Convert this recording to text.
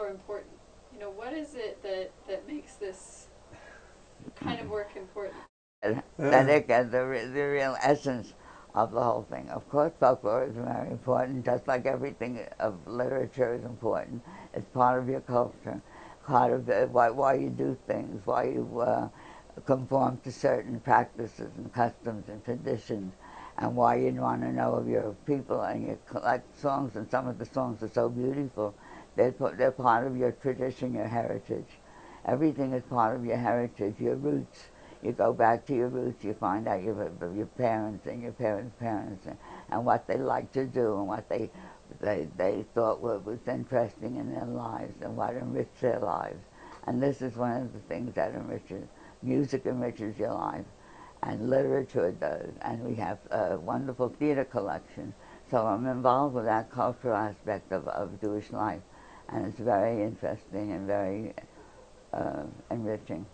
folklore important? You know, what is it that makes this kind of work important? Aesthetic and the real essence of the whole thing. Of course, folklore is very important, just like everything of literature is important. It's part of your culture, part of why you do things, why you conform to certain practices and customs and traditions, and why you want to know of your people, and you collect songs, and some of the songs are so beautiful. They're part of your tradition, your heritage. Everything is part of your heritage, your roots. You go back to your roots, you find out your parents and your parents' parents, and what they liked to do, and what they thought was interesting in their lives, and what enriched their lives. And this is one of the things that enriches. Music enriches your life, and literature does. And we have a wonderful theater collection. So I'm involved with that cultural aspect of Jewish life, and it's very interesting and very enriching.